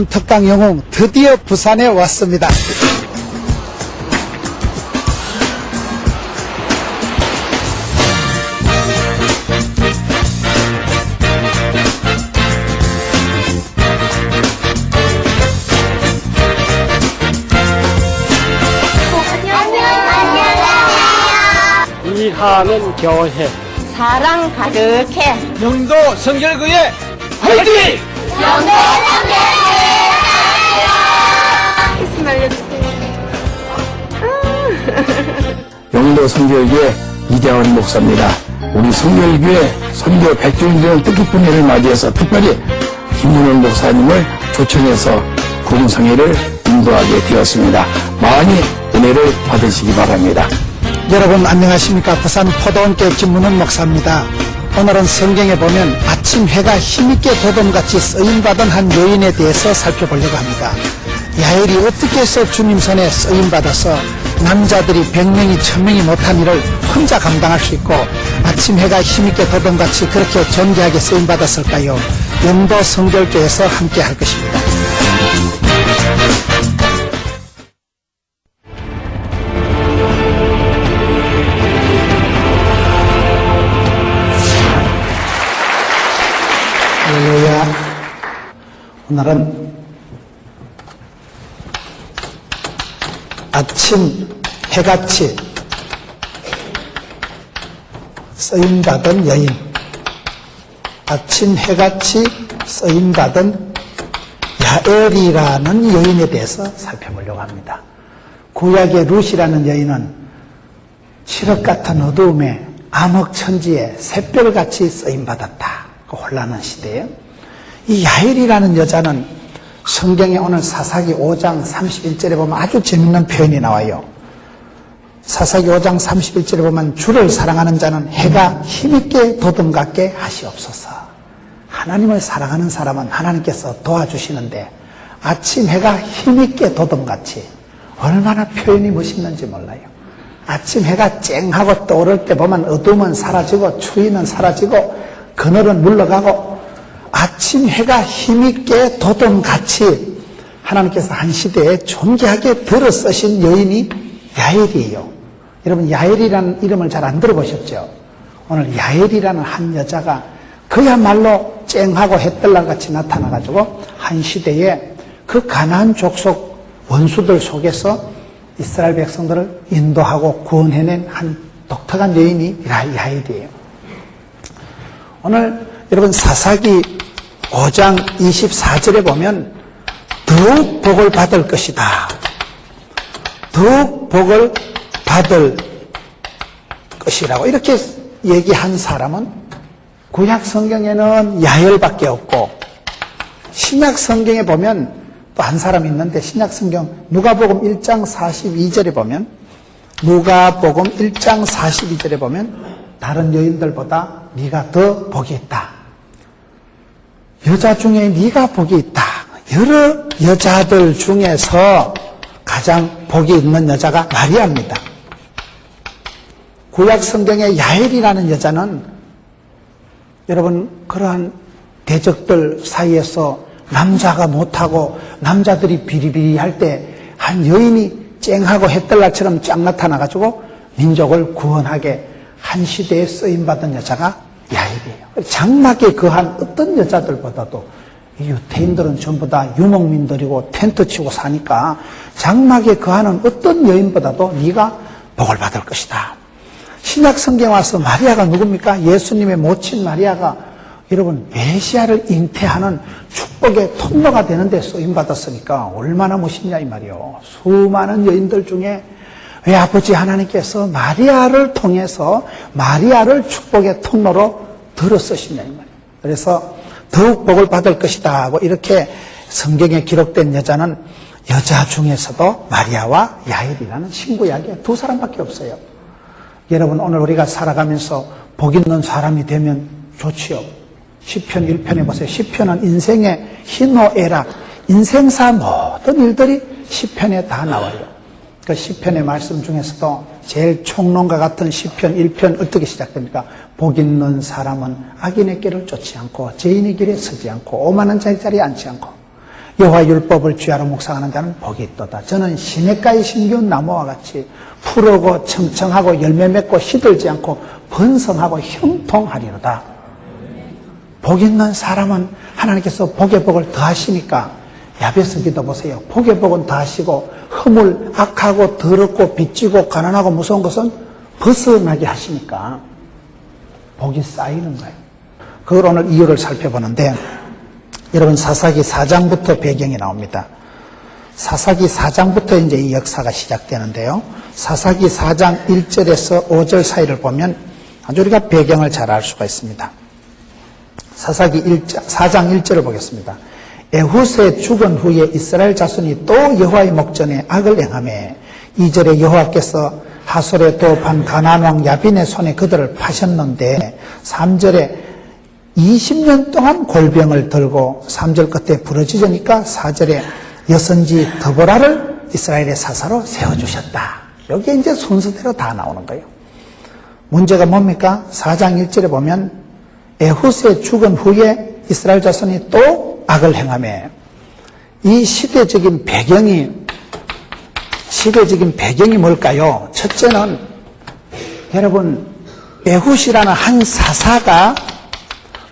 특강 영웅 드디어 부산에 왔습니다. 일하는 교회 사랑 가득해 영도 성결교회 화이팅! 영도 있으면 알려주세요. 영도 성결교회 이대원 목사입니다. 우리 성결교회 선교 100주년 되는 뜻깊은 해를 맞이해서 특별히 김문원 목사님을 초청해서 구금성회를 인도하게 되었습니다. 많이 은혜를 받으시기 바랍니다. 여러분 안녕하십니까? 부산 포도원교회 김문원 목사입니다. 오늘은 성경에 보면 아침 해가 힘있게 도dom같이 쓰임받은 한 여인에 대해서 살펴보려고 합니다. 야엘이 어떻게 해서 주님 손에 쓰임받아서 남자들이 100명이 1000명이 못한 일을 혼자 감당할 수 있고 아침 해가 힘있게 도dom같이 그렇게 존귀하게 쓰임받았을까요? 영도 성결교회에서 함께 할 것입니다. 할렐루야. 오늘은 아침 해같이 쓰임받은 여인, 아침 해같이 쓰임받은 야엘이라는 여인에 대해서 살펴보려고 합니다. 구약의 룻이라는 여인은 칠흑 같은 어두움에 암흑천지에 샛별같이 쓰임받았다. 혼란한 시대에 이 야엘이라는 여자는 성경에 오늘 사사기 5장 31절에 보면 아주 재밌는 표현이 나와요. 사사기 5장 31절에 보면 주를 사랑하는 자는 해가 힘있게 도dom같게 하시옵소서. 하나님을 사랑하는 사람은 하나님께서 도와주시는데 아침 해가 힘있게 도dom같이 얼마나 표현이 멋있는지 몰라요. 아침 해가 쨍하고 떠오를 때 보면 어둠은 사라지고 추위는 사라지고 그늘은 물러가고 아침 해가 힘있게 도dom같이 하나님께서 한 시대에 존귀하게 들어 쓰신 여인이 야엘이에요. 여러분 야엘이라는 이름을 잘 안 들어보셨죠? 오늘 야엘이라는 한 여자가 그야말로 쨍하고 햇살같이 나타나가지고 한 시대에 그 가나안 족속 원수들 속에서 이스라엘 백성들을 인도하고 구원해낸 한 독특한 여인이 야엘이에요. 오늘 여러분 사사기 5장 24절에 보면 더욱 복을 받을 것이다. 더욱 복을 받을 것이라고 이렇게 얘기한 사람은 구약 성경에는 야엘밖에 없고 신약 성경에 보면 또 한 사람이 있는데 신약 성경 누가복음 1장 42절에 보면 누가복음 1장 42절에 보면 다른 여인들보다 네가 더 복이 있다. 여자 중에 네가 복이 있다. 여러 여자들 중에서 가장 복이 있는 여자가 마리아입니다. 구약 성경의 야엘이라는 여자는 여러분 그러한 대적들 사이에서 남자가 못하고 남자들이 비리비리할 때 한 여인이 쨍하고 햇달날처럼 쫙 나타나가지고 민족을 구원하게 한 시대에 쓰임받은 여자가 야엘이에요. 장막에 거한 어떤 여자들보다도 이 유태인들은 전부 다 유목민들이고 텐트 치고 사니까 장막에 거하는 어떤 여인보다도 네가 복을 받을 것이다. 신약 성경에 와서 마리아가 누굽니까? 예수님의 모친 마리아가 여러분 메시아를 잉태하는 축복의 통로가 되는데 쓰임받았으니까 얼마나 멋있냐 이 말이요. 수많은 여인들 중에 왜 아버지 하나님께서 마리아를 통해서 마리아를 축복의 통로로 들어 쓰시냐 이 말이에요. 그래서 더욱 복을 받을 것이다 하고 이렇게 성경에 기록된 여자는 여자 중에서도 마리아와 야엘이라는 신구약에 두 사람밖에 없어요. 여러분 오늘 우리가 살아가면서 복 있는 사람이 되면 좋지요. 시편 1편에 보세요. 시편은 인생의 희노애락, 인생사 모든 일들이 시편에 다 나와요. 그 시편의 말씀 중에서도 제일 총론과 같은 시편 1편 어떻게 시작됩니까? 복 있는 사람은 악인의 길을 쫓지 않고 죄인의 길에 서지 않고 오만한 자의 자리에 앉지 않고 여호와 율법을 주야로 묵상하는 자는 복이 있도다. 저는 시냇가에 심기운 나무와 같이 푸르고 청청하고 열매 맺고 시들지 않고 번성하고 형통하리로다. 복 있는 사람은 하나님께서 복의 복을 더하시니까 야베스 기도 보세요. 복의 복은 더하시고 허물, 악하고 더럽고 빚지고 가난하고 무서운 것은 벗어나게 하시니까 복이 쌓이는 거예요. 그걸 오늘 이유를 살펴보는데, 여러분 사사기 4장부터 배경이 나옵니다. 사사기 4장부터 이제 이 역사가 시작되는데요. 사사기 4장 1절에서 5절 사이를 보면 아주 우리가 배경을 잘 알 수가 있습니다. 사사기 4장 1절을 보겠습니다. 에훗의 죽은 후에 이스라엘 자손이 또 여호와의 목전에 악을 행하매 2절에 여호와께서 하솔의 도반 가나안 왕 야빈의 손에 그들을 파셨는데 3절에 20년 동안 골병을 들고 3절 끝에 부러지니까 4절에 여선지 드보라를 이스라엘의 사사로 세워주셨다. 여기에 이제 순서대로 다 나오는 거예요. 문제가 뭡니까? 4장 1절에 보면 에훗의 죽은 후에 이스라엘 자손이 또 악을 행하며, 이 시대적인 배경이 뭘까요? 첫째는 여러분 에훗이라는 한 사사가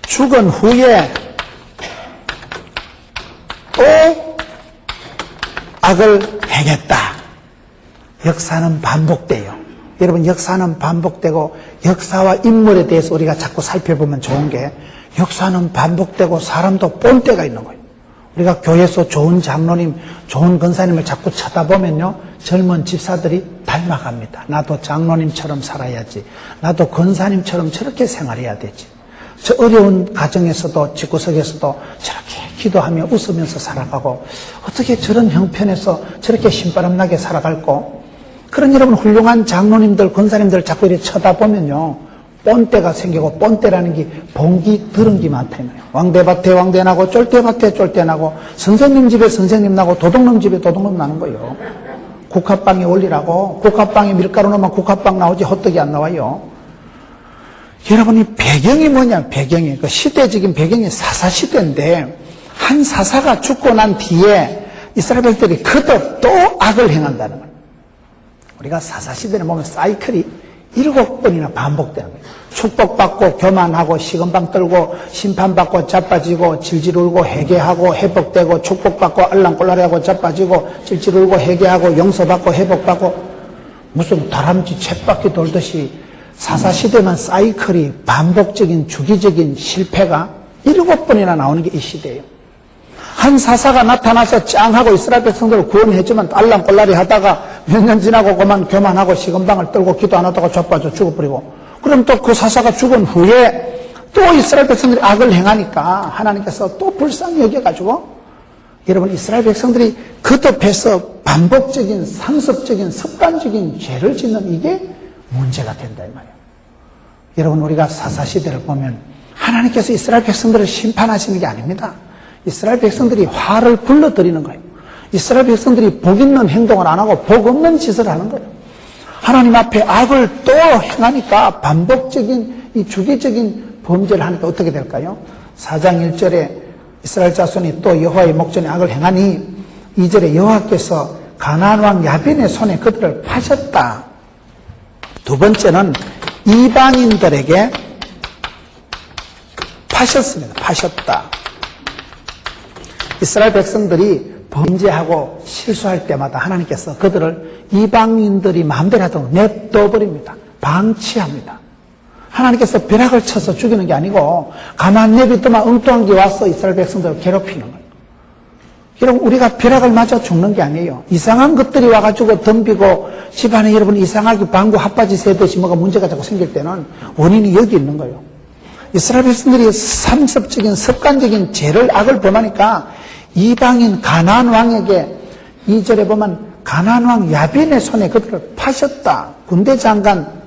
죽은 후에 또 악을 행했다. 역사는 반복돼요. 여러분 역사는 반복되고 역사와 인물에 대해서 우리가 자꾸 살펴보면 좋은 게, 역사는 반복되고 사람도 본 때가 있는 거예요. 우리가 교회에서 좋은 장로님, 좋은 권사님을 자꾸 쳐다보면요, 젊은 집사들이 닮아갑니다. 나도 장로님처럼 살아야지, 나도 권사님처럼 저렇게 생활해야 되지, 저 어려운 가정에서도 집구석에서도 저렇게 기도하며 웃으면서 살아가고, 어떻게 저런 형편에서 저렇게 신바람나게 살아갈고, 그런 여러분 훌륭한 장로님들, 권사님들 자꾸 이렇게 쳐다보면요, 뻔때가 생기고, 뻔때라는 게 봉기 들은 게 많다. 왕대밭에 왕대 나고, 쫄대밭에 쫄대 나고, 선생님 집에 선생님 나고, 도둑놈 집에 도둑놈 나는 거예요. 국화빵이 원리라고. 국화빵에 밀가루 넣으면 국화빵 나오지 호떡이 안 나와요. 여러분, 이 배경이 뭐냐, 배경이. 그 시대적인 배경이 사사시대인데, 한 사사가 죽고 난 뒤에 이스라엘 백성들이 거듭 또 악을 행한다는 거예요. 우리가 사사시대를 보면 사이클이 7번이나 반복되는 거예요. 축복받고 교만하고 시건방 떨고 심판받고 자빠지고 질질 울고 회개하고 회복되고, 축복받고 알랑꼴라리하고 자빠지고 질질 울고 회개하고 용서받고 회복받고, 무슨 다람쥐 쳇바퀴 돌듯이 사사시대만 사이클이 반복적인 주기적인 실패가 7번이나 나오는 게 이 시대예요. 한 사사가 나타나서 짱하고 이스라엘 백성들을 구원해주면 알랑꼴라리 하다가 몇 년 지나고 그만 교만하고 시건방을 떨고 기도 안 하다가 자빠져 죽어버리고, 그럼 또 그 사사가 죽은 후에 또 이스라엘 백성들이 악을 행하니까 하나님께서 또 불쌍히 여겨가지고, 여러분 이스라엘 백성들이 거듭해서 반복적인 상습적인 습관적인 죄를 짓는 이게 문제가 된다 이 말이에요. 여러분 우리가 사사시대를 보면 하나님께서 이스라엘 백성들을 심판하시는 게 아닙니다. 이스라엘 백성들이 화를 불러들이는 거예요. 이스라엘 백성들이 복 있는 행동을 안 하고 복 없는 짓을 하는 거예요. 하나님 앞에 악을 또 행하니까 반복적인 이 주기적인 범죄를 하니까 어떻게 될까요? 4장 1절에 이스라엘 자손이 또 여호와의 목전에 악을 행하니 2절에 여호와께서 가나안 왕 야빈의 손에 그들을 파셨다. 두 번째는 이방인들에게 파셨습니다. 파셨다. 이스라엘 백성들이 범죄하고 실수할 때마다 하나님께서 그들을 이방인들이 마음대로 하도록 냅둬버립니다. 방치합니다. 하나님께서 벼락을 쳐서 죽이는 게 아니고 가만 내비두면 엉뚱한 게 와서 이스라엘 백성들을 괴롭히는 거예요. 여러분 우리가 벼락을 맞아 죽는 게 아니에요. 이상한 것들이 와가지고 덤비고 집안에 여러분 이상하게 방구 핫바지 새듯이 뭐가 문제가 자꾸 생길 때는 원인이 여기 있는 거예요. 이스라엘 백성들이 상습적인 습관적인 죄를 악을 범하니까 이방인 가나안 왕에게 2절에 보면 가나안 왕 야빈의 손에 그들을 파셨다. 군대 장관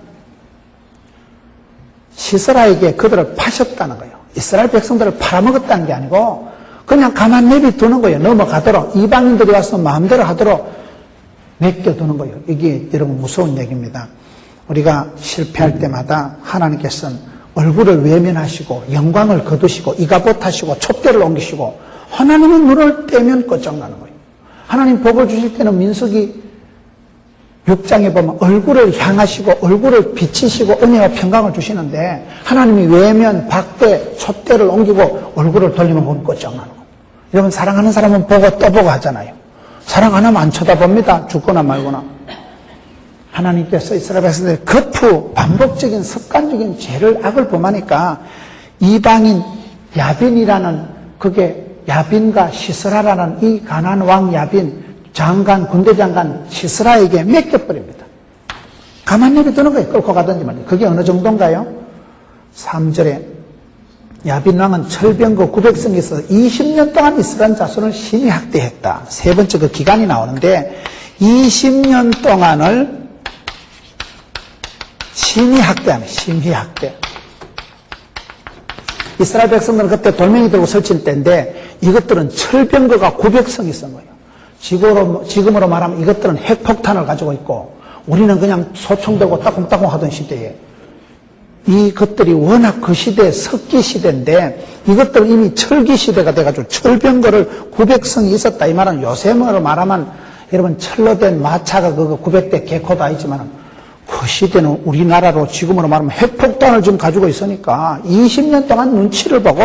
시스라에게 그들을 파셨다는 거예요. 이스라엘 백성들을 팔아먹었다는 게 아니고 그냥 가만 내비두는 거예요. 넘어가도록 이방인들이 와서 마음대로 하도록 맡겨두는 거예요. 이게 여러분 무서운 얘기입니다. 우리가 실패할 때마다 하나님께서는 얼굴을 외면하시고 영광을 거두시고 이가봇하시고 촛대를 옮기시고 하나님의 눈을 떼면 끝장나는 거예요. 하나님 복을 주실 때는 민수기 6장에 보면 얼굴을 향하시고 얼굴을 비치시고 은혜와 평강을 주시는데 하나님이 외면, 박대, 촛대를 옮기고 얼굴을 돌리면 보면 끝장나는 거예요. 여러분 사랑하는 사람은 보고 또 보고 하잖아요. 사랑 안 하면 안 쳐다봅니다. 죽거나 말거나. 하나님께서 이스라엘 백성들의 거푸 반복적인 습관적인 죄를 악을 범하니까 이방인 야빈이라는 그게 야빈과 시스라라는 이 가나안 왕 야빈 장관 군대 장관 시스라에게 맡겨버립니다. 가만 내버려두는 거예요. 끌고 가든지 말든지. 그게 어느 정도인가요? 3절에 야빈 왕은 철병거 900성에 있어서 20년 동안 이스라엘 자손을 심히 학대했다. 세 번째 그 기간이 나오는데 20년 동안을 심히 학대하네. 심히 학대. 이스라엘 백성들은 그때 돌멩이 들고 설칠 때인데 이것들은 철병거가 900성이 있었던 거예요. 지금으로 말하면 이것들은 핵폭탄을 가지고 있고 우리는 그냥 소총 들고 따끔따끔 하던 시대에 이것들이 워낙 그 시대에 석기 시대인데 이것들은 이미 철기 시대가 돼가지고 철병거를 900성이 있었다. 이 말은 요새으로 말하면 여러분 철로 된 마차가 그거 900대 개코도 아니지만 그 시대는 우리나라로 지금으로 말하면 핵폭탄을 지금 가지고 있으니까 20년 동안 눈치를 보고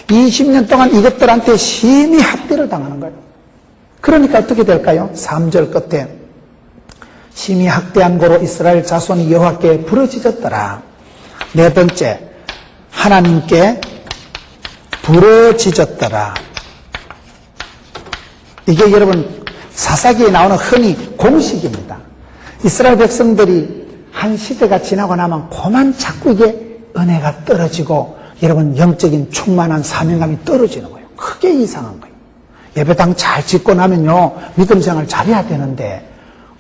20년 동안 이것들한테 심히 학대를 당하는 거예요. 그러니까 어떻게 될까요? 3절 끝에 심히 학대한 고로 이스라엘 자손이 여호와께 부르짖었더라. 네 번째, 하나님께 부르짖었더라. 이게 여러분 사사기에 나오는 흔히 공식입니다. 이스라엘 백성들이 한 시대가 지나고 나면 그만 자꾸 이게 은혜가 떨어지고 여러분 영적인 충만한 사명감이 떨어지는 거예요. 크게 이상한 거예요. 예배당 잘 짓고 나면요 믿음 생활 잘해야 되는데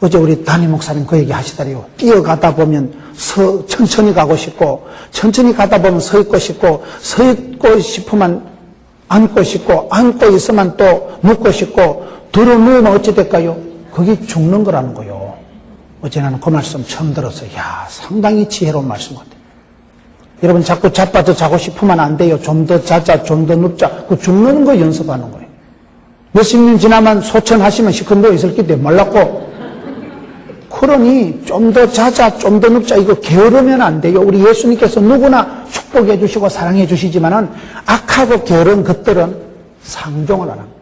어제 우리 담임 목사님 그 얘기 하시더래요. 뛰어가다 보면 천천히 가고 싶고 천천히 가다 보면 서 있고 싶고 서 있고 싶으면 앉고 싶고 앉고 있으면 또 눕고 싶고 들어 누우면 어찌 될까요? 그게 죽는 거라는 거예요. 어제 나는 그 말씀 처음 들었어요. 야, 상당히 지혜로운 말씀 같아요. 여러분 자꾸 자빠져 자고 싶으면 안 돼요. 좀 더 자자, 좀 더 눕자. 그 죽는 거 연습하는 거예요. 몇십 년 지나면 소천하시면 시큰둥 있을 때 몰랐고 그러니 좀 더 자자, 좀 더 눕자. 이거 게으르면 안 돼요. 우리 예수님께서 누구나 축복해 주시고 사랑해 주시지만은 악하고 게으른 것들은 상종을 안 합니다.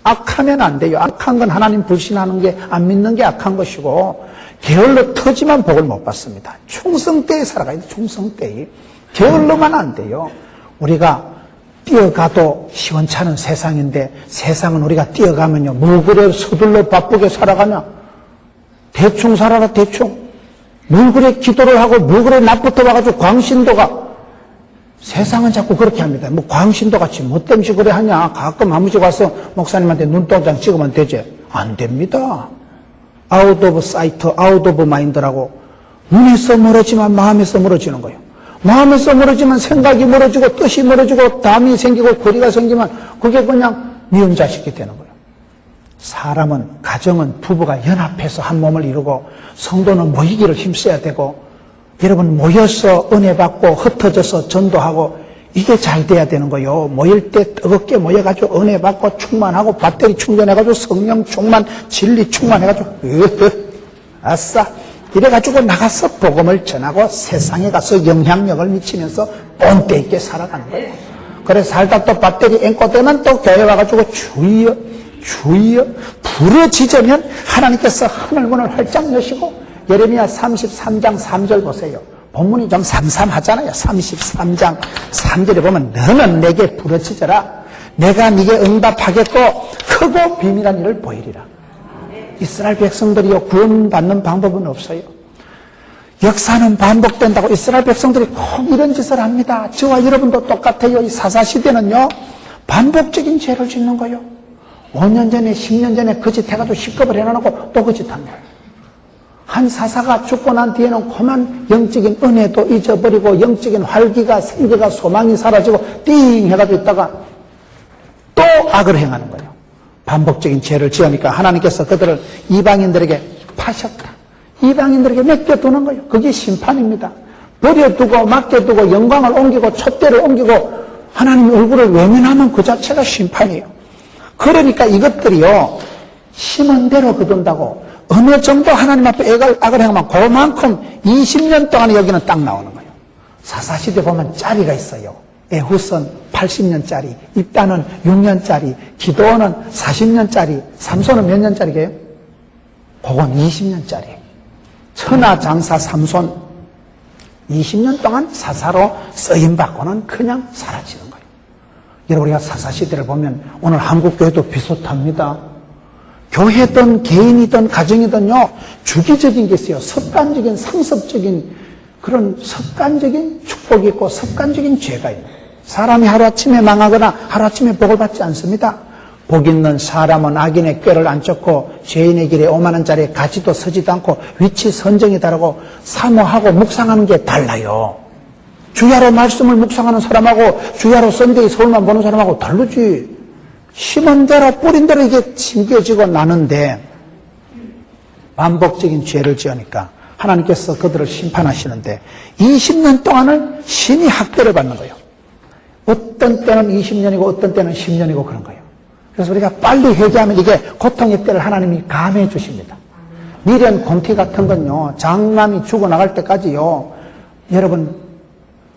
악하면 안 돼요. 악한 건 하나님 불신하는 게 안 믿는 게 악한 것이고 게을러 터지만 복을 못 받습니다. 충성때에 살아가야 돼. 충성때에. 게을러만 안 돼요. 우리가 뛰어가도 시원찮은 세상인데 세상은 우리가 뛰어가면요 뭐 그래 서둘러 바쁘게 살아가냐. 대충 살아라 대충. 뭘 그래 기도를 하고 뭘 그래 낮부터 와가지고 광신도가 세상은 자꾸 그렇게 합니다. 뭐 광신도 같이 뭐 때문에 그래 하냐. 가끔 한 번씩 와서 목사님한테 눈동장 찍으면 되지. 안 됩니다. 아웃 오브 사이트, 아웃 오브 마인드라고. 눈에서 멀어지만 마음에서 멀어지는 거예요. 마음에서 멀어지면 생각이 멀어지고 뜻이 멀어지고 담이 생기고 거리가 생기면 그게 그냥 미운 자식이 되는 거예요. 사람은, 가정은, 부부가 연합해서 한 몸을 이루고 성도는 모이기를 힘써야 되고 여러분 모여서 은혜 받고 흩어져서 전도하고 이게 잘 돼야 되는 거예요. 모일 때 뜨겁게 모여가지고 은혜 받고 충만하고 배터리 충전해가지고 성령 충만, 진리 충만해가지고 아싸 이래가지고 나가서 복음을 전하고 세상에 가서 영향력을 미치면서 본때 있게 살아가는 거예요. 그래서 살다 또 배터리 앵꼬 되면 또 교회 와가지고 주여 주여 부르짖으면 하나님께서 하늘문을 활짝 여시고 예레미야 33장 3절 보세요. 본문이 좀 삼삼하잖아요. 33장 3절에 보면 너는 내게 부르짖어라. 내가 네게 응답하겠고 크고 비밀한 일을 보이리라. 이스라엘 백성들이요 구원받는 방법은 없어요. 역사는 반복된다고 이스라엘 백성들이 꼭 이런 짓을 합니다. 저와 여러분도 똑같아요. 이 사사시대는요 반복적인 죄를 짓는 거예요. 5년 전에 10년 전에 그 짓 해가지고 식겁을 해놓고 또 그 짓 한 거예요. 한 사사가 죽고 난 뒤에는 그만 영적인 은혜도 잊어버리고 영적인 활기가 생기가 소망이 사라지고 띵 해가지고 있다가 또 악을 행하는 거예요. 반복적인 죄를 지으니까 하나님께서 그들을 이방인들에게 파셨다. 이방인들에게 맡겨두는 거예요. 그게 심판입니다. 버려두고 맡겨두고 영광을 옮기고 촛대를 옮기고 하나님 얼굴을 외면하면 그 자체가 심판이에요. 그러니까 이것들이요, 심은 대로 거둔다고 어느 정도 하나님 앞에 악을 행하면 그만큼 20년 동안 여기는 딱 나오는 거예요. 사사시대 보면 짜리가 있어요. 에훗은 80년짜리, 입다는 6년짜리, 기도원은 40년짜리, 삼손은 몇 년짜리게요? 그건 20년짜리. 천하장사 삼손 20년 동안 사사로 쓰임받고는 그냥 사라지는 거예요. 여러분, 우리가 사사시대를 보면 오늘 한국교회도 비슷합니다. 교회든 개인이든 가정이든요, 주기적인 게 있어요. 습관적인 상습적인 그런 습관적인 축복이 있고 습관적인 죄가 있는 거예요. 사람이 하루아침에 망하거나 하루아침에 복을 받지 않습니다. 복 있는 사람은 악인의 꾀를 안 쫓고 죄인의 길에 오만한 자리에 가지도 서지도 않고 위치 선정이 다르고 사모하고 묵상하는 게 달라요. 주야로 말씀을 묵상하는 사람하고 주야로 썬데이 서울만 보는 사람하고 다르지. 심은 대로 뿌린 대로 이게 심겨지고 나는데 반복적인 죄를 지으니까 하나님께서 그들을 심판하시는데 20년 동안을 심히 학대를 받는 거예요. 어떤 때는 20년이고 어떤 때는 10년이고 그런 거예요. 그래서 우리가 빨리 회개하면 이게 고통의 때를 하나님이 감해 주십니다. 미련 곰티 같은 건요, 장남이 죽어나갈 때까지요, 여러분,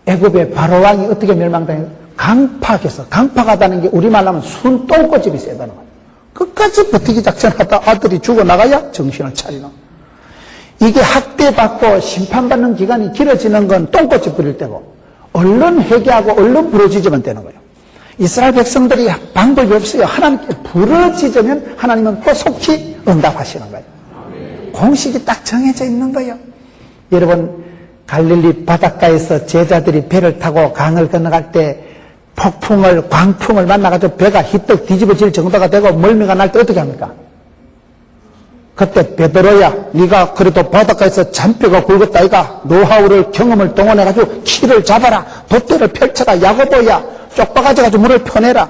애굽의 바로왕이 어떻게 멸망당해요? 강팍하다는 게 우리말로 하면 순똥꼬집이 세다는 거예요. 끝까지 버티기 작전하다 아들이 죽어나가야 정신을 차리는. 이게 학대받고 심판받는 기간이 길어지는 건 똥꼬집 부릴 때고, 얼른 회개하고 얼른 부러지지면 되는 거예요. 이스라엘 백성들이 방법이 없어요. 하나님께 부러지면 하나님은 또 속히 응답하시는 거예요. 공식이 딱 정해져 있는 거예요. 여러분, 갈릴리 바닷가에서 제자들이 배를 타고 강을 건너갈 때 광풍을 만나가지고 배가 휘떡 뒤집어질 정도가 되고 멀미가 날 때 어떻게 합니까? 그때 베드로야, 네가 그래도 바닷가에서 잔뼈가 굵었다 이가 노하우를 경험을 동원해가지고 키를 잡아라, 돛대를 펼쳐라. 야고보야, 쪽박아져가지고 물을 퍼내라.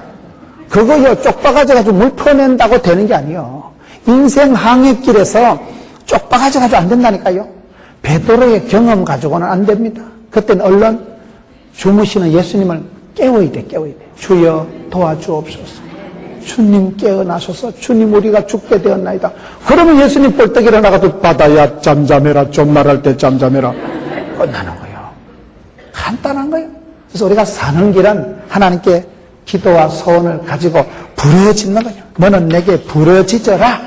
그거요, 쪽박아져가지고 물 퍼낸다고 되는 게 아니에요. 인생 항해길에서 쪽박아져가지고 안 된다니까요. 베드로의 경험 가지고는 안 됩니다. 그때는 얼른 주무시는 예수님을 깨워야 돼. 주여 도와주옵소서. 주님 깨어나셔서 주님 우리가 죽게 되었나이다. 그러면 예수님 벌떡 일어나가지고 바다야 잠잠해라, 좀 말할 때 잠잠해라. 끝나는 거예요. 간단한 거예요. 그래서 우리가 사는 길은 하나님께 기도와 소원을 가지고 부러지는 거예요. 너는 내게 부러지져라.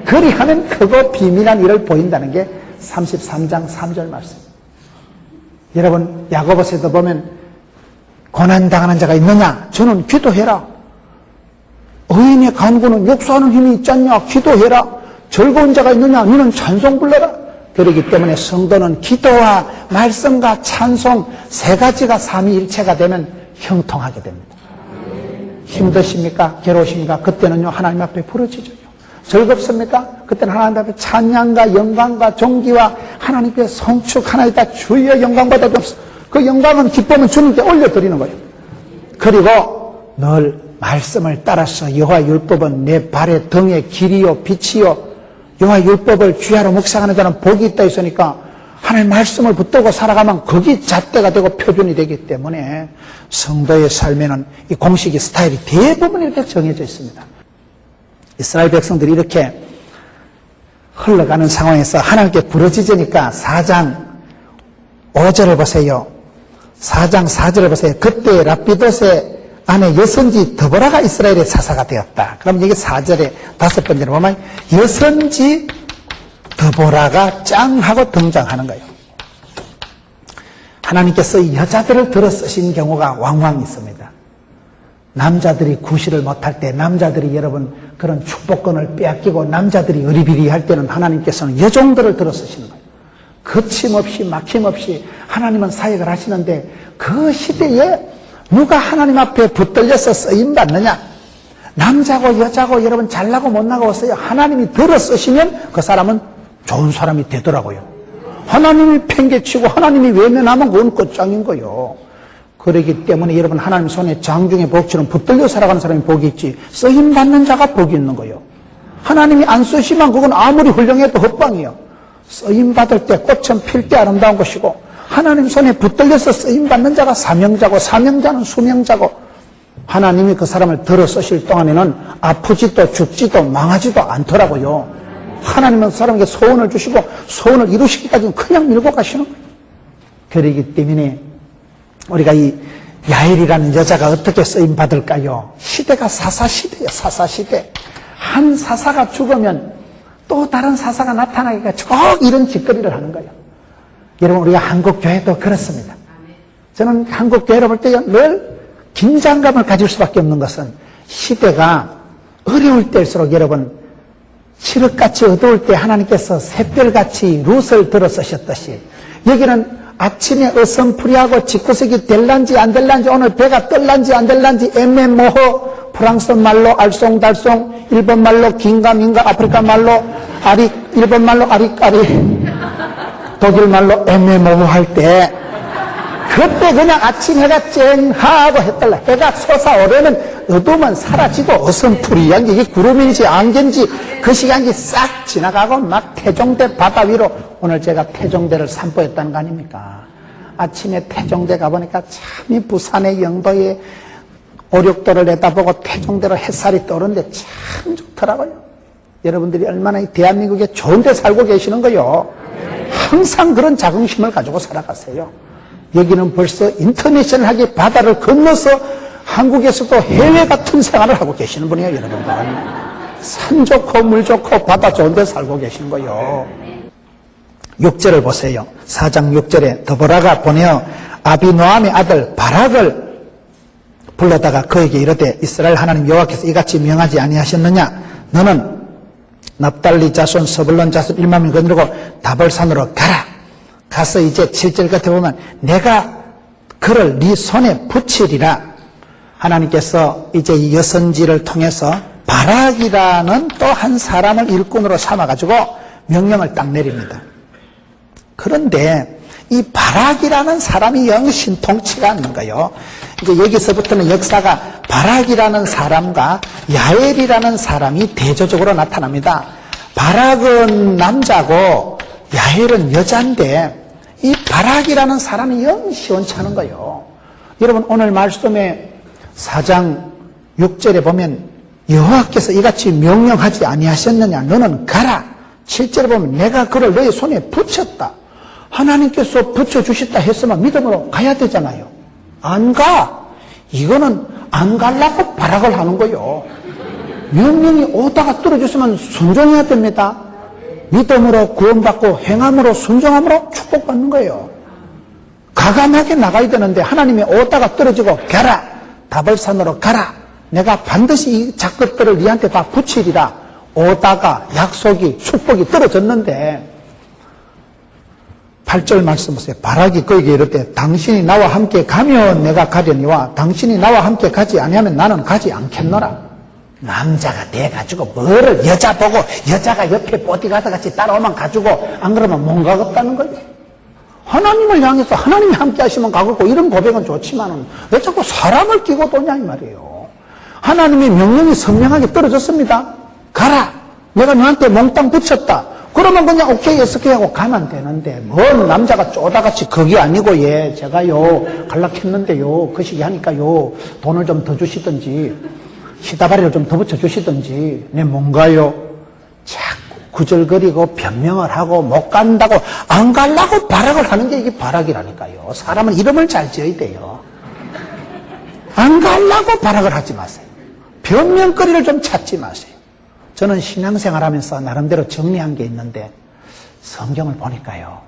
그리하면 크고 비밀한 일을 보인다는 게 33장 3절 말씀. 여러분, 야고보서에도 보면 고난당하는 자가 있느냐? 저는 기도해라. 의인의 간구는 역사하는 힘이 있지 않냐? 기도해라. 즐거운 자가 있느냐? 너는 찬송 불러라. 그렇기 때문에 성도는 기도와 말씀과 찬송 세 가지가 삼위일체가 되면 형통하게 됩니다. 힘드십니까? 괴로우십니까? 그때는요, 하나님 앞에 부르짖어요. 즐겁습니까? 그때는 하나님 앞에 찬양과 영광과 존귀와 하나님께 성축하나이다. 주여 영광 받아주옵소서. 그 영광은 기쁨은 주님께 올려드리는 거예요. 그리고 늘 말씀을 따라서 여호와 율법은 내 발의 등의 길이요 빛이요, 여호와 율법을 주야로 묵상하는 자는 복이 있다 했으니까 하나님 말씀을 붙들고 살아가면 거기 잣대가 되고 표준이 되기 때문에 성도의 삶에는 이 공식이 스타일이 대부분 이렇게 정해져 있습니다. 이스라엘 백성들이 이렇게 흘러가는 상황에서 하나님께 부르짖으니까 4장 5절을 보세요. 4장 4절을 보세요. 그때 라피도스의 아내 여선지 드보라가 이스라엘의 사사가 되었다. 그럼 여기 4절에 5번째로 보면 여선지 드보라가 짱 하고 등장하는 거예요. 하나님께서 여자들을 들어 쓰신 경우가 왕왕 있습니다. 남자들이 구실을 못할 때, 남자들이 여러분 그런 축복권을 빼앗기고 남자들이 어리비리할 때는 하나님께서는 여종들을 들어 쓰시는 거예요. 거침없이 막힘없이 하나님은 사역을 하시는데 그 시대에 누가 하나님 앞에 붙들려서 쓰임받느냐? 남자고 여자고 여러분 잘나고 못나고 없어요. 하나님이 들어 쓰시면 그 사람은 좋은 사람이 되더라고요. 하나님이 팽개치고 하나님이 외면하면 그건 끝장인 거예요. 그렇기 때문에 여러분 하나님 손에 장중의 복처럼 붙들려 살아가는 사람이 복이 있지, 쓰임받는 자가 복이 있는 거예요. 하나님이 안 쓰시면 그건 아무리 훌륭해도 헛방이에요. 쓰임받을 때 꽃은 필 때 아름다운 것이고 하나님 손에 붙들려서 쓰임받는 자가 사명자고 사명자는 수명자고 하나님이 그 사람을 들어 쓰실 동안에는 아프지도 죽지도 망하지도 않더라고요. 하나님은 그 사람에게 소원을 주시고 소원을 이루시기까지는 그냥 밀고 가시는 거예요. 그러기 때문에 우리가 이 야엘이라는 여자가 어떻게 쓰임 받을까요? 시대가 사사시대예요. 사사시대. 한 사사가 죽으면 또 다른 사사가 나타나기가 쭉 이런 짓거리를 하는 거예요. 여러분, 우리가 한국교회도 그렇습니다. 저는 한국교회를 볼 때 늘 긴장감을 가질 수밖에 없는 것은 시대가 어려울 때일수록 여러분, 칠흑같이 어두울 때 하나님께서 샛별같이 룻을 들어 쓰셨듯이 여기는 아침에 어슴푸리하고 집구석이 될란지 안 될란지, 오늘 배가 뜰란지 안 될란지 애매모호, 프랑스 말로 알쏭달쏭, 일본 말로 긴가민가, 아프리카 말로 아리, 일본 말로 아리까리, 독일 말로 애매모호할 때 그때 그냥 아침 해가 쨍하고 했달라. 해가 솟아오르면 어두움은 사라지고 어슴푸리한 게 이게 구름인지 안개인지 그 시간이 싹 지나가고 막 태종대 바다 위로, 오늘 제가 태종대를 산보했다는 거 아닙니까? 아침에 태종대 가보니까 참 이 부산의 영도에 오륙도를 내다보고 태종대로 햇살이 떠오르는데 참 좋더라고요. 여러분들이 얼마나 이 대한민국에 좋은 데 살고 계시는 거요. 항상 그런 자긍심을 가지고 살아가세요. 여기는 벌써 인터내셔널하게 바다를 건너서 한국에서도 해외 같은 생활을 하고 계시는 분이에요, 여러분들. 산 좋고 물 좋고 바다 좋은 데 살고 계시는 거예요. 6절을 보세요. 4장 6절에 드보라가 보내어 아비노함의 아들 바락을 불러다가 그에게 이르되 이스라엘 하나님 여호와께서 이같이 명하지 아니하셨느냐? 너는 납달리 자손 서불론 자손 1만을 거느리고 다볼산으로 가라. 가서 이제 7절 끝에 보면 내가 그를 네 손에 붙이리라. 하나님께서 이제 이 여선지를 통해서 바락이라는 또 한 사람을 일꾼으로 삼아가지고 명령을 딱 내립니다. 그런데 이 바락이라는 사람이 영 신통치가 않는 거예요. 이제 여기서부터는 역사가 바락이라는 사람과 야엘이라는 사람이 대조적으로 나타납니다. 바락은 남자고 야엘은 여자인데 이 바락이라는 사람이 영 시원찮은 거예요. 여러분, 오늘 말씀에 4장 6절에 보면 여호와께서 이같이 명령하지 아니하셨느냐? 너는 가라. 7절에 보면 내가 그를 너의 손에 붙였다. 하나님께서 붙여주셨다 했으면 믿음으로 가야 되잖아요. 안 가. 이거는 안 가려고 바락을 하는 거예요. 명령이 오다가 떨어졌으면 순종해야 됩니다. 믿음으로 구원받고 행함으로 순종함으로 축복받는 거예요. 과감하게 나가야 되는데 하나님이 오다가 떨어지고 가라. 다볼산으로 가라. 내가 반드시 이 작것들을 네한테 다 붙이리라. 오다가 약속이 축복이 떨어졌는데 8절 말씀 보세요. 바락이 그에게 이르되 당신이 나와 함께 가면 내가 가려니와 당신이 나와 함께 가지 아니하면 나는 가지 않겠노라. 남자가 돼가지고 뭐를 여자 보고 여자가 옆에 보디가드 같이 따라오면 가지고 안 그러면 못 가겠다는 거예요. 하나님을 향해서 하나님이 함께 하시면 가겠고 이런 고백은 좋지만은 왜 자꾸 사람을 끼고 도냐 이 말이에요. 하나님의 명령이 선명하게 떨어졌습니다. 가라. 내가 너한테 몽땅 붙였다. 그러면 그냥 오케이 예스케 하고 가면 되는데 뭔 남자가 쪼다같이 그게 아니고 예 제가요 갈락했는데요 그 시기 하니까요 돈을 좀 더 주시든지 시다바리를 좀 더 붙여주시든지 네 뭔가요? 자꾸 구절거리고 변명을 하고 못 간다고 안 가려고 바락을 하는 게 이게 바락이라니까요. 사람은 이름을 잘 지어야 돼요. 안 가려고 바락을 하지 마세요. 변명거리를 좀 찾지 마세요. 저는 신앙생활하면서 나름대로 정리한 게 있는데 성경을 보니까요.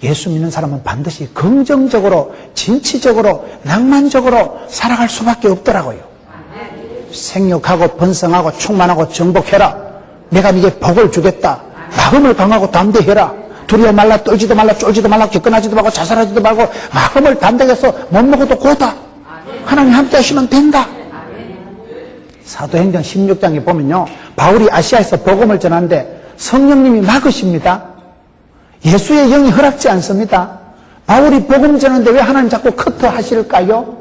예수 믿는 사람은 반드시 긍정적으로 진취적으로 낭만적으로 살아갈 수밖에 없더라고요. 생육하고 번성하고 충만하고 정복해라. 내가 네게 복을 주겠다. 마음을 강하고 담대해라. 두려워 말라 떨지도 말라 쫄지도 말라 기권하지도 말고 자살하지도 말고 마음을 담대히 해서 못 먹어도 고다. 하나님 함께 하시면 된다. 사도행전 16장에 보면요. 바울이 아시아에서 복음을 전하는데 성령님이 막으십니다. 예수의 영이 허락지 않습니다. 바울이 복음 전하는데 왜 하나님 자꾸 커트하실까요?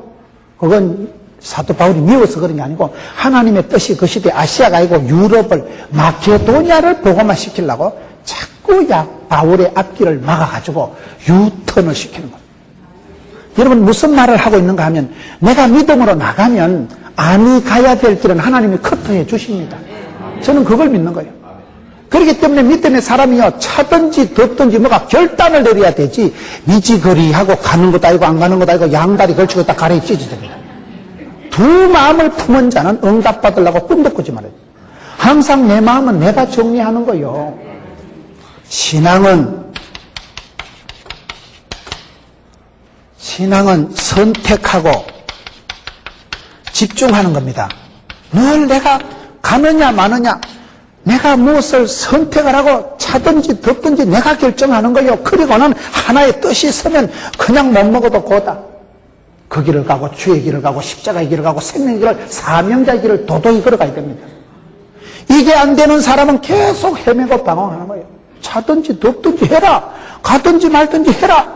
그건 사도 바울이 미워서 그런 게 아니고 하나님의 뜻이 그 시대에 아시아가 아니고 유럽을 마케도니아를 복음화시키려고 자꾸 바울의 앞길을 막아가지고 유턴을 시키는 거예요. 여러분 무슨 말을 하고 있는가 하면 내가 믿음으로 나가면 암이 가야 될 길은 하나님이 커팅해 주십니다. 저는 그걸 믿는 거예요. 그렇기 때문에 믿는 사람이요, 차든지 덥든지 뭐가 결단을 내려야 되지, 미지거리하고 가는 것도 아니고 안 가는 것도 아니고 양다리 걸치고 딱 가래에 찢어집니다. 두 마음을 품은 자는 응답받으려고 꿈도 꾸지 말아요. 항상 내 마음은 내가 정리하는 거예요. 신앙은 선택하고 집중하는 겁니다. 늘 내가 가느냐 마느냐, 내가 무엇을 선택을 하고 차든지 덥든지 내가 결정하는 거예요. 그리고는 하나의 뜻이 있으면 그냥 못 먹어도 고다. 그 길을 가고 주의 길을 가고 십자가의 길을 가고 생명의 길을, 사명자의 길을 도도히 걸어가야 됩니다. 이게 안 되는 사람은 계속 헤매고 방황하는 거예요. 차든지 덥든지 해라. 가든지 말든지 해라.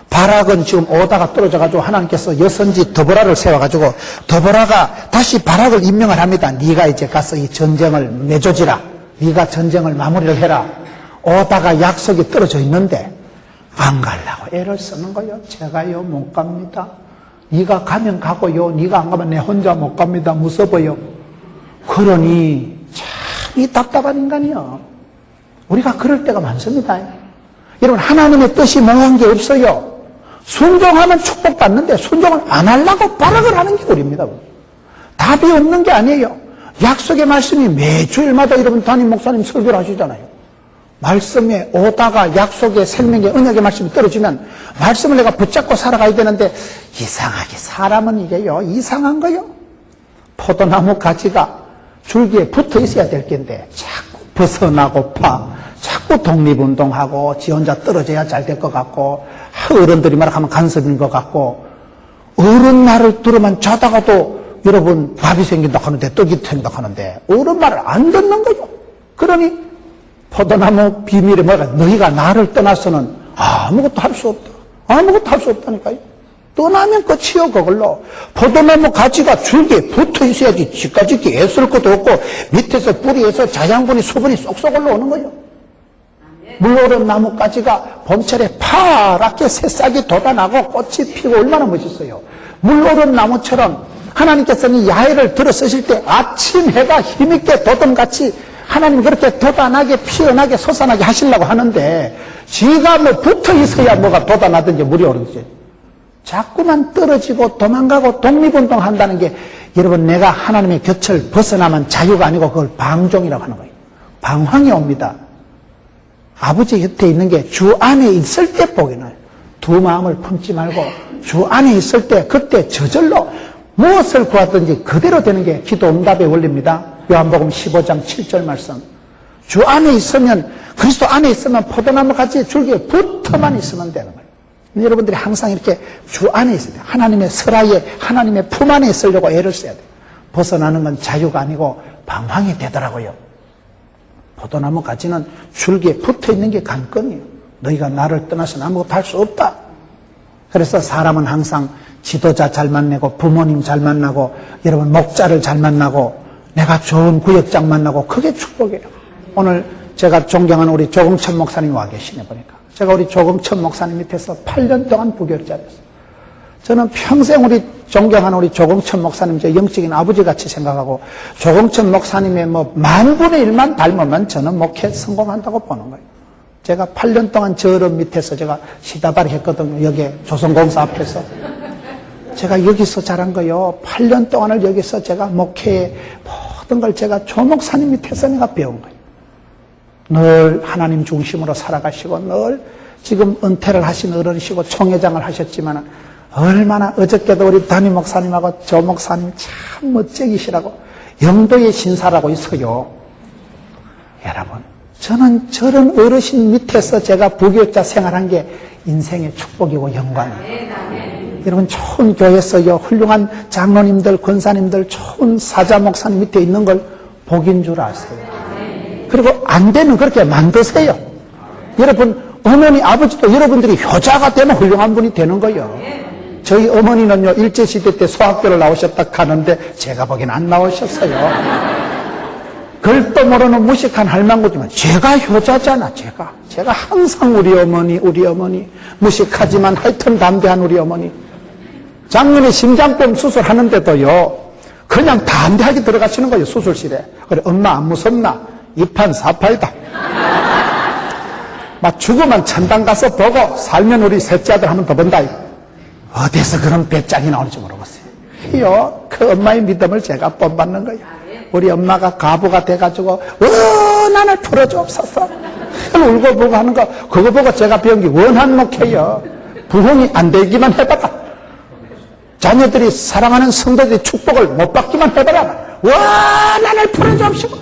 바락은 지금 오다가 떨어져가지고 하나님께서 여선지 더보라를 세워가지고 더보라가 다시 바락을 임명을 합니다. 네가 이제 가서 이 전쟁을 내조지라. 네가 전쟁을 마무리를 해라. 오다가 약속이 떨어져 있는데 안 가려고 애를 쓰는 거예요. 제가요 못 갑니다. 네가 가면 가고요. 네가 안 가면 내 혼자 못 갑니다. 무서워요. 그러니 참 이 답답한 인간이요. 우리가 그럴 때가 많습니다. 여러분, 하나님의 뜻이 멍한 게 없어요. 순종하면 축복받는데 순종을 안 하려고 발악을 하는 게 우리입니다. 답이 없는 게 아니에요. 약속의 말씀이 매주일마다 여러분 담임 목사님 설교를 하시잖아요. 말씀에 오다가 약속의 생명의 언약의 말씀이 떨어지면 말씀을 내가 붙잡고 살아가야 되는데 이상하게 사람은 이게요, 이상한 거요. 포도나무 가지가 줄기에 붙어 있어야 될 텐데 자꾸 벗어나고파, 자꾸 독립운동하고 지 혼자 떨어져야 잘 될 것 같고, 어른들이 말하면 간섭인 것 같고, 어른 말을 들으면 자다가도 여러분 밥이 생긴다 하는데 떡이 생긴다 하는데 어른 말을 안 듣는 거죠. 그러니 포도나무 비밀이 뭐가, 너희가 나를 떠나서는 아무것도 할 수 없다. 아무것도 할 수 없다니까요. 떠나면 끝이요, 그걸로. 포도나무 가지가 줄기에 붙어 있어야지 지까지 애쓸 것도 없고 밑에서 뿌리에서 자양분이 수분이 쏙쏙 올라오는 거예요. 물오른 나무가지가 봄철에 파랗게 새싹이 돋아나고 꽃이 피고 얼마나 멋있어요. 물오른 나무처럼 하나님께서는 야훼를 들어 쓰실 때 아침 해가 힘있게 돋음같이 하나님 그렇게 돋아나게 피어나게 솟아나게 하시려고 하는데 지가 뭐 붙어 있어야 뭐가 돋아나든지 물이 오르든지 자꾸만 떨어지고 도망가고 독립운동 한다는 게 여러분, 내가 하나님의 곁을 벗어나면 자유가 아니고 그걸 방종이라고 하는 거예요. 방황이 옵니다. 아버지 곁에 있는 게 주 안에 있을 때 복이 나요. 두 마음을 품지 말고 주 안에 있을 때 그때 저절로 무엇을 구하든지 그대로 되는 게 기도 응답의 원리입니다. 요한복음 15장 7절 말씀. 주 안에 있으면, 그리스도 안에 있으면 포도나무 같이 줄기에 붙어만 있으면 되는 거예요. 여러분들이 항상 이렇게 주 안에 있어야 돼요. 하나님의 설하에, 하나님의 품 안에 있으려고 애를 써야 돼요. 벗어나는 건 자유가 아니고 방황이 되더라고요. 포도나무 가지는 줄기에 붙어 있는 게 관건이에요. 너희가 나를 떠나서는 아무것도 할 수 없다. 그래서 사람은 항상 지도자 잘 만나고 부모님 잘 만나고 여러분 목자를 잘 만나고 내가 좋은 구역장 만나고 그게 축복이에요. 오늘 제가 존경하는 우리 조공천 목사님 와 계시네 보니까. 제가 우리 조공천 목사님 밑에서 8년 동안 부교육자였어요. 저는 평생 우리 존경하는 우리 조공천 목사님 제 영적인 아버지같이 생각하고 조공천 목사님의 뭐 10,000,000,1만 닮으면 저는 목회 성공한다고 보는 거예요. 제가 8년 동안 저 어른 밑에서 제가 시다발이 했거든요. 여기 조선공사 앞에서. 제가 여기서 자란 거요. 8년 동안을 여기서 제가 목회의 모든 걸 제가 조 목사님 밑에서 내가 배운 거예요. 늘 하나님 중심으로 살아가시고 늘 지금 은퇴를 하신 어른이시고 총회장을 하셨지만 얼마나 어저께도 우리 담임 목사님하고 조 목사님 참 멋쟁이시라고 영도의 신사라고 있어요. 여러분, 저는 저런 어르신 밑에서 제가 부교육자 생활한 게 인생의 축복이고 영광이에요. 여러분, 좋은 교회에서요, 훌륭한 장로님들, 권사님들, 좋은 사자 목사님 밑에 있는 걸 복인 줄 아세요. 그리고 안 되면 그렇게 만드세요. 여러분, 어머니, 아버지도 여러분들이 효자가 되면 훌륭한 분이 되는 거예요. 저희 어머니는요, 일제시대 때 소학교를 나오셨다 하는데 제가 보기엔 안 나오셨어요. 글도 모르는 무식한 할망구지만 제가 효자잖아. 제가 항상 우리 어머니 무식하지만 하여튼 담대한 우리 어머니. 작년에 심장병 수술하는데도요, 그냥 담대하게 들어가시는 거예요, 수술실에. 그래, 엄마 안 무섭나? 2판 4파이다. 막 죽으면 천당 가서 보고 살면 우리 셋째 아들 한 번 더 본다. 어디서 그런 배짱이 나오는지 물어봤어요. 이요, 그 엄마의 믿음을 제가 본받는 거예요. 우리 엄마가 가부가 돼가지고 원한을 풀어주옵소서. 울고 보고 하는 거, 그거 보고 제가 배운 게 원한 목회요. 부흥이 안 되기만 해봐라. 자녀들이 사랑하는 성도들이 축복을 못 받기만 해봐라. 원한을 풀어주옵시고.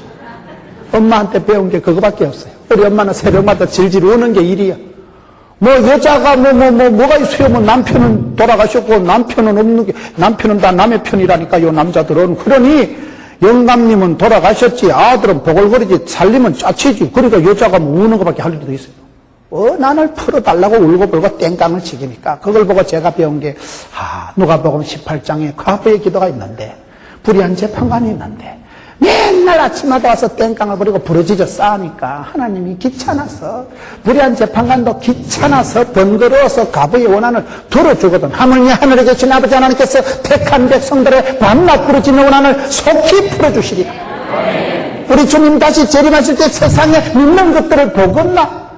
엄마한테 배운 게 그거밖에 없어요. 우리 엄마는 새벽마다 질질 우는 게 일이야. 뭐 여자가 뭐가 있어요. 뭐 남편은 돌아가셨고 남편은 없는 게, 남편은 다 남의 편이라니까요, 남자들은. 그러니 영감님은 돌아가셨지, 아들은 보글거리지, 살림은 짜치지. 그러니까 여자가 뭐 우는 것밖에 할 일도 있어요. 원한을 풀어달라고 울고 불고 땡깡을 치기니까. 그걸 보고 제가 배운 게, 누가복음 18장에 과부의 기도가 있는데, 불의한 재판관이 있는데, 맨날 아침마다 와서 땡깡을 부리고 부러지져 싸우니까 하나님이 귀찮아서, 불의한 재판관도 귀찮아서 번거로워서 과부의 원한을 들어주거든. 하물며 하늘에 계신 아버지 하나님께서 택한 백성들의 밤낮 부러지는 원한을 속히 풀어주시리라. 우리 주님 다시 재림하실 때 세상에 믿는 것들을 보겠나?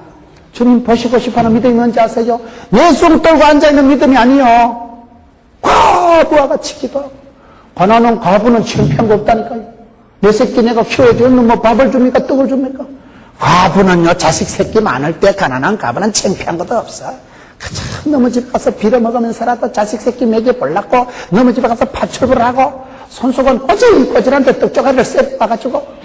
주님 보시고 싶어하는 믿음이 뭔지 아세요? 내숭 떨고 앉아있는 믿음이 아니요, 과부와 같이 기도하고. 가난한 과부는 창피한 거 없다니까요. 내 새끼 내가 키워주면 뭐 밥을 줍니까? 떡을 줍니까? 과부는요, 자식 새끼 많을 때 가난한 과부는 창피한 것도 없어. 그저 너무 집에 가서 빌어먹으면서라도 자식 새끼 먹여보려고 너무 집에 가서 파출부를 하고 손수건 꼬질꼬질한데 떡조각을 쎄봐가지고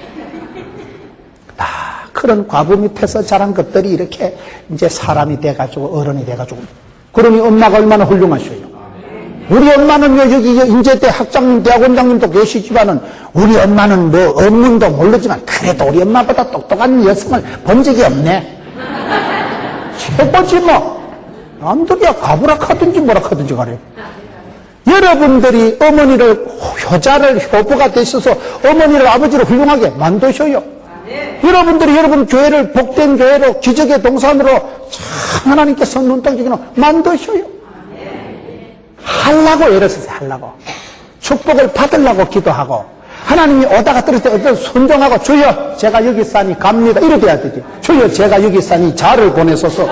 그런 과부 밑에서 자란 것들이 이렇게 이제 사람이 돼가지고 어른이 돼가지고. 그러니 엄마가 얼마나 훌륭하셔요. 우리 엄마는 여기 인제대 학장님, 대학원장님도 계시지만은 우리 엄마는 뭐 없는도 모르지만 그래도 우리 엄마보다 똑똑한 여성을 본 적이 없네. 최고지 뭐. 남들이야 가부라 하든지 뭐라 하든지 가래. 여러분들이 어머니를 효자를 효부가 되셔서 어머니를 아버지를 훌륭하게 만드셔요. 여러분들이 여러분 교회를 복된 교회로 기적의 동산으로 참 하나님께서 눈덩이로 만드셔요. 하려고 애를 쓰세요. 하려고. 축복을 받으려고 기도하고, 하나님이 오다가 떨어질 때 어떤 순종하고, 주여 제가 여기 있사니 갑니다, 이래 돼야 되지. 주여 제가 여기 있사니 자를 보내소서,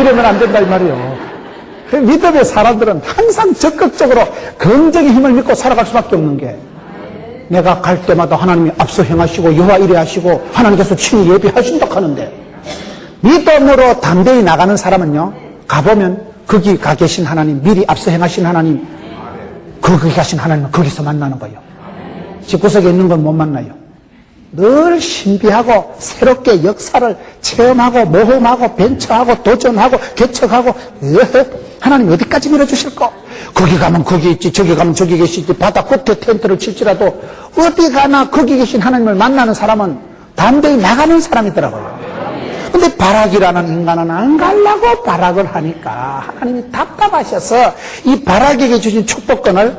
이러면 안 된다 이 말이에요. 믿음의 사람들은 항상 적극적으로 긍정의 힘을 믿고 살아갈 수밖에 없는 게, 내가 갈 때마다 하나님이 앞서 행하시고 여호와 이래 하시고 하나님께서 친히 예비하신다 하는데, 믿음으로 담대히 나가는 사람은요, 가보면 거기 가 계신 하나님, 미리 앞서 행하신 하나님, 거기 가신 하나님은 거기서 만나는 거예요. 집구석에 있는 건 못 만나요. 늘 신비하고 새롭게 역사를 체험하고 모험하고 벤처하고 도전하고 개척하고, 하나님 어디까지 밀어주실까? 거기 가면 거기 있지, 저기 가면 저기 계시지, 바다 끝에 텐트를 칠지라도 어디 가나 거기 계신 하나님을 만나는 사람은 담대히 나가는 사람이더라고요. 근데 바락이라는 인간은 안 가려고 바락을 하니까 하나님이 답답하셔서 이 바락에게 주신 축복권을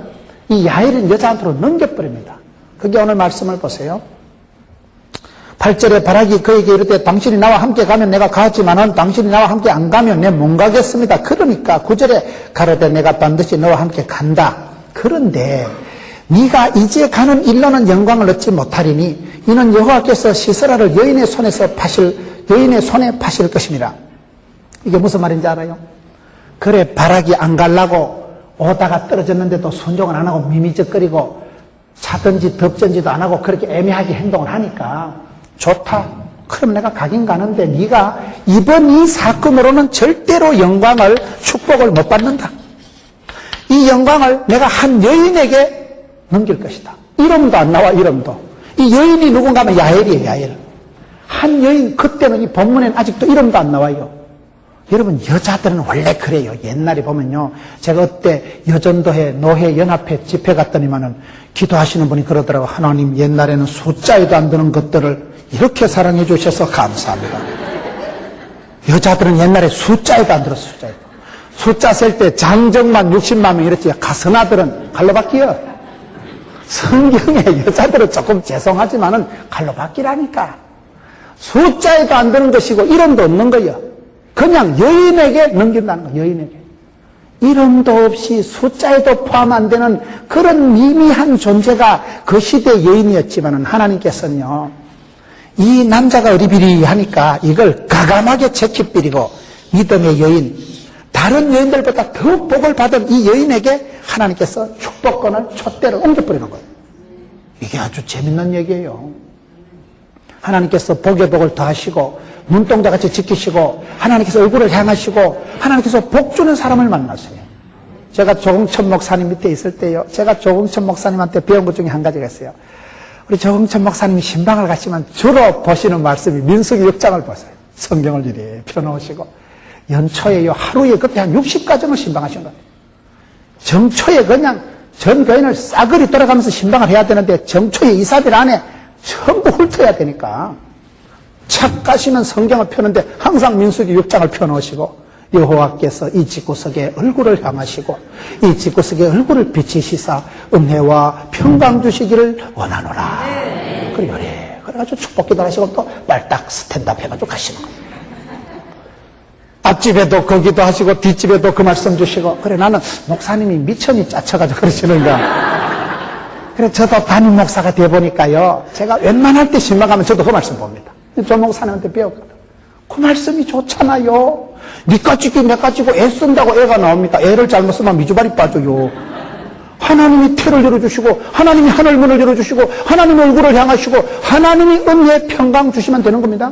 이 야일은 여자한테로 넘겨버립니다. 그게 오늘 말씀을 보세요. 8절에 바락이 그에게 이르되 당신이 나와 함께 가면 내가 가지만은 당신이 나와 함께 안 가면 내 못 가겠습니다. 그러니까 9절에 가로되 내가 반드시 너와 함께 간다. 그런데 네가 이제 가는 일로는 영광을 얻지 못하리니 이는 여호와께서 시스라를 여인의 손에 파실 것입니다. 이게 무슨 말인지 알아요? 그래, 바락이 안 가려고 오다가 떨어졌는데도 순종을 안 하고 미미적거리고 차든지 덥든지도 안 하고 그렇게 애매하게 행동을 하니까 좋다. 그럼 내가 가긴 가는데 네가 이번 이 사건으로는 절대로 영광을, 축복을 못 받는다. 이 영광을 내가 한 여인에게 넘길 것이다. 이름도 안 나와, 이름도. 이 여인이 누군가 하면 야엘이에요, 야엘. 한 여인, 그때는 이 본문에는 아직도 이름도 안 나와요. 여러분, 여자들은 원래 그래요. 옛날에 보면요, 제가 그때 여전도회 노회연합회 집회 갔더니만은 기도하시는 분이 그러더라고요. 하나님, 옛날에는 숫자에도 안 드는 것들을 이렇게 사랑해 주셔서 감사합니다. 여자들은 옛날에 숫자에도 안 들었어요. 숫자에도. 숫자 셀 때 장정만 60만 명 이랬지. 가서나들은 칼로 바뀌어. 성경에 여자들은 조금 죄송하지만은 칼로 바뀌라니까. 숫자에도 안 되는 것이고 이름도 없는 거예요. 그냥 여인에게 넘긴다는 거예요. 여인에게. 이름도 없이 숫자에도 포함 안 되는 그런 미미한 존재가 그 시대의 여인이었지만 하나님께서는요, 이 남자가 어리비리하니까 이걸 가감하게 제키삐리고 믿음의 여인, 다른 여인들보다 더 복을 받은 이 여인에게 하나님께서 축복권을 촛대를 옮겨버리는 거예요. 이게 아주 재밌는 얘기예요. 하나님께서 복의 복을 더하시고 눈동자같이 지키시고 하나님께서 얼굴을 향하시고 하나님께서 복 주는 사람을 만나세요. 제가 조홍천 목사님 밑에 있을 때요, 제가 조홍천 목사님한테 배운 것 중에 한 가지가 있어요. 우리 조홍천 목사님이 신방을 가시면 주로 보시는 말씀이 민수기 6장을 보세요. 성경을 이리 펴놓으시고 연초에요, 하루에 그때 한 60가정을 신방하신 거예요. 정초에 그냥 전 교인을 싸그리 돌아가면서 신방을 해야 되는데 정초에 이사들 안에 전부 훑어야 되니까 착 가시면 성경을 펴는데 항상 민수기 6장을 펴놓으시고 여호와께서 이 집구석에 얼굴을 향하시고 이 집구석에 얼굴을 비치시사 은혜와 평강 주시기를 원하노라. 그래. 그래가지고 축복기도 하시고 또 빨딱 스탠드업 해가지고 가시는 거예요. 앞집에도 거기도 하시고 뒷집에도 그 말씀 주시고. 그래, 나는 목사님이 미천이 짜쳐가지고 그러시는가. 그래, 저도 담임 목사가 돼보니까요, 제가 웬만할 때 신방 가면 저도 그 말씀 봅니다. 저 목사님한테 배웠거든. 그 말씀이 좋잖아요. 니까 찍기 내까 찍고 애 쓴다고 애가 나옵니까? 애를 잘못 쓰면 미주발이 빠져요. 하나님이 태를 열어주시고 하나님이 하늘문을 열어주시고 하나님이 얼굴을 향하시고 하나님이 은혜 평강 주시면 되는 겁니다.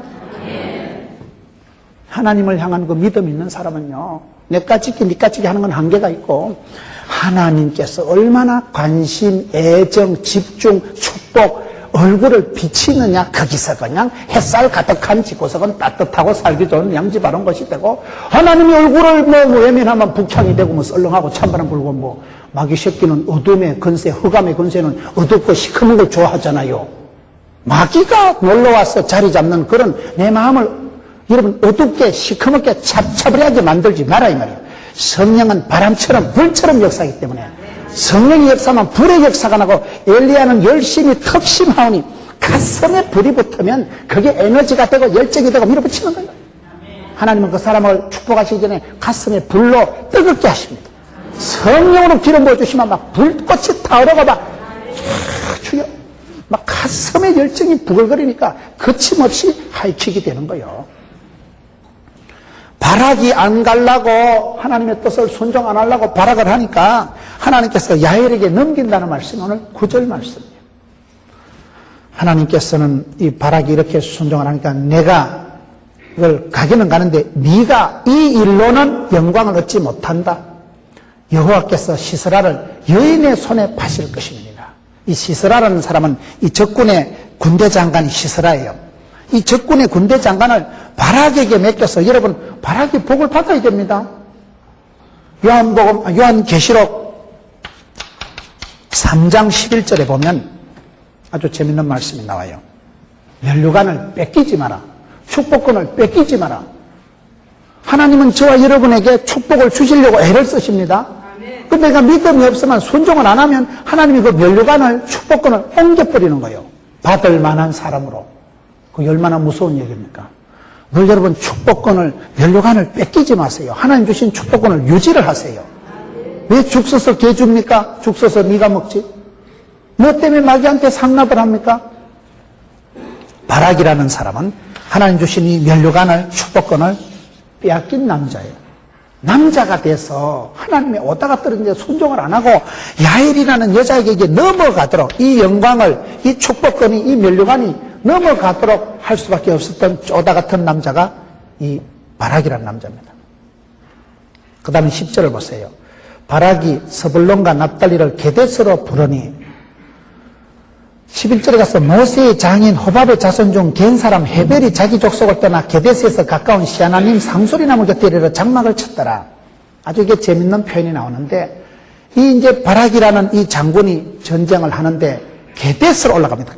하나님을 향한 그 믿음 있는 사람은요, 내까 찍기 니까 찍기 하는 건 한계가 있고 하나님께서 얼마나 관심, 애정, 집중, 축복, 얼굴을 비치느냐, 거기서 그냥 햇살 가득한 집구석은 따뜻하고 살기 좋은 양지바른 것이 되고, 하나님이 얼굴을 뭐 외면하면 북향이 되고 뭐 썰렁하고 찬바람 불고 뭐 마귀 새끼는 어둠의 건세, 흑암의 건세는 어둡고 시커먼 걸 좋아하잖아요. 마귀가 놀러와서 자리 잡는 그런 내 마음을 여러분 어둡게 시커멓게 찹찹하게 만들지 마라 이 말이에요. 성령은 바람처럼 불처럼 역사하기 때문에 성령이 역사하면 불의 역사가 나고 엘리야는 열심히 턱심하오니 가슴에 불이 붙으면 그게 에너지가 되고 열정이 되고 밀어붙이는 거예요. 하나님은 그 사람을 축복하시기 전에 가슴에 불로 뜨겁게 하십니다. 성령으로 기름 부어주시면 막 불꽃이 타오르고 막 주여 막 가슴에 열정이 부글거리니까 거침없이 하이킥이 되는 거예요. 바락이 안 가려고 하나님의 뜻을 순종 안 하려고 바락을 하니까 하나님께서 야엘에게 넘긴다는 말씀이 오늘 9절 말씀이에요. 하나님께서는 이 바락이 이렇게 순종을 하니까 내가 이걸 가기는 가는데 네가 이 일로는 영광을 얻지 못한다. 여호와께서 시스라를 여인의 손에 파실 것입니다. 이 시스라라는 사람은 이 적군의 군대 장관이 시스라예요. 이 적군의 군대 장관을 바락에게 맡겨서 여러분 바락이 복을 받아야 됩니다. 요한계시록 3장 11절에 보면 아주 재밌는 말씀이 나와요. 면류관을 뺏기지 마라. 축복권을 뺏기지 마라. 하나님은 저와 여러분에게 축복을 주시려고 애를 쓰십니다. 근데 내가 믿음이 없으면 순종을 안 하면 하나님이 그 면류관을 축복권을 옮겨버리는 거예요. 받을 만한 사람으로. 그게 얼마나 무서운 얘기입니까? 늘 여러분 축복권을, 면류관을 뺏기지 마세요. 하나님 주신 축복권을 유지를 하세요. 왜 죽 써서 개 줍니까? 죽 써서 네가 먹지? 너 때문에 마귀한테 상납을 합니까? 바락이라는 사람은 하나님 주신 이 면류관을, 축복권을 빼앗긴 남자예요. 남자가 돼서 하나님의 오다가 떨어진 데 순종을 안 하고 야엘이라는 여자에게 넘어가도록 이 영광을, 이 축복권이, 이 면류관이 넘어가도록 할 수밖에 없었던 쪼다 같은 남자가 이 바락이라는 남자입니다. 그 다음에 10절을 보세요. 바락이 스불론과 납달리를 게데스로 부르니 11절에 가서 모세의 장인 호밥의 자손 중 겐 사람 헤벨이 자기 족속을 떠나 게데스에서 가까운 시아나님 상소리나무 곁에 이르러 장막을 쳤더라. 아주 이게 재밌는 표현이 나오는데 이 이제 바락이라는 이 장군이 전쟁을 하는데 게데스로 올라갑니다.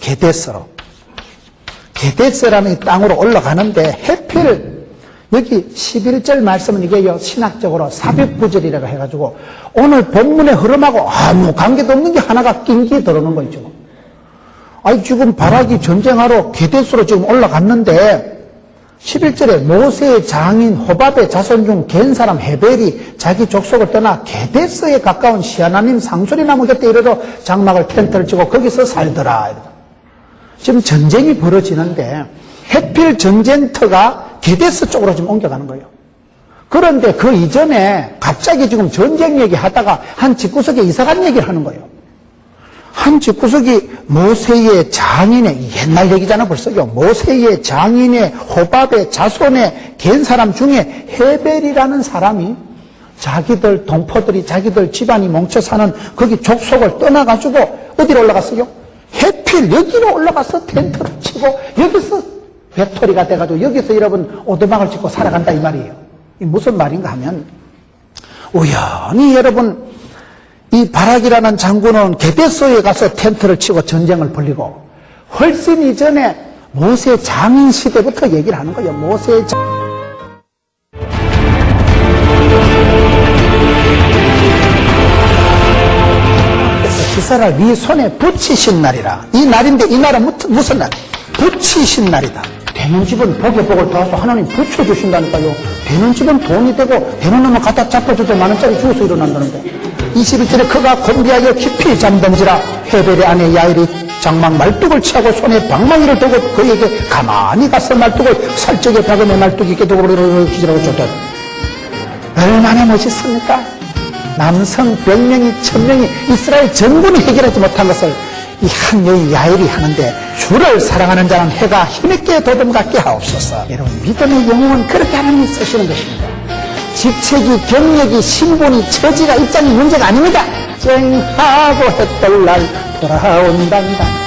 게데스라는 이 땅으로 올라가는데 해필 여기 11절 말씀은 이게요 신학적으로 사백구절이라고 해가지고 오늘 본문의 흐름하고 아무 관계도 없는 게 하나가 낀게 들어오는 거 있죠. 아니 지금 바락이 전쟁하러 게데스로 지금 올라갔는데 11절에 모세의 장인 호밥의 자손 중 갠 사람 헤벨이 자기 족속을 떠나 게데스에 가까운 시아나님 상수리 나무 곁에 이르러 장막을 텐트를 치고 거기서 살더라. 지금 전쟁이 벌어지는데 해필 전쟁터가 게데스 쪽으로 지금 옮겨가는 거예요. 그런데 그 이전에 갑자기 지금 전쟁 얘기하다가 한 집구석에 이사간 얘기를 하는 거예요. 한 집구석이 모세의 장인의, 옛날 얘기잖아 벌써요. 모세의 장인의 호밥의 자손의 갠 사람 중에 헤벨이라는 사람이 자기들 동포들이 자기들 집안이 뭉쳐 사는 거기 족속을 떠나가지고 어디로 올라갔어요? 해필 여기로 올라가서 텐트를 치고 여기서 배터리가 돼가지고 여기서 여러분 오두막을 짓고 살아간다 이 말이에요. 이 무슨 말인가 하면 우연히 여러분 이 바락이라는 장군은 게데스에 가서 텐트를 치고 전쟁을 벌리고 훨씬 이전에 모세 장인 시대부터 얘기를 하는 거예요. 모세 기사를 네 손에 붙이신 날이라. 이 날인데 이 날은 무슨 날? 붙이신 날이다. 되는 집은 복에 복을 더해서 하나님 붙여주신다니까요. 되는 집은 돈이 되고 되는 놈은 갖다 잡아줘도 만원짜리 주워서 일어난다는데 21절에 그가 곤비하여 깊이 잠든지라 헤벨의 아내 야일이 장막 말뚝을 취하고 손에 방망이를 들고 그에게 가만히 가서 말뚝을 살적에 박으며 말뚝이 있게 두고 기절하고 쫓다. 얼마나 멋있습니까? 남성 100명이 1000명이 이스라엘 전군이 해결하지 못한 것을 이 한 여인 야일이 하는데 주를 사랑하는 자는 해가 힘있게 도듬갑게 하옵소서. 여러분 믿음의 영웅은 그렇게 하나님이 쓰시는 것입니다. 직책이 경력이 신분이 처지가 입장이 문제가 아닙니다. 쨍하고 햇떨 날 돌아온단다.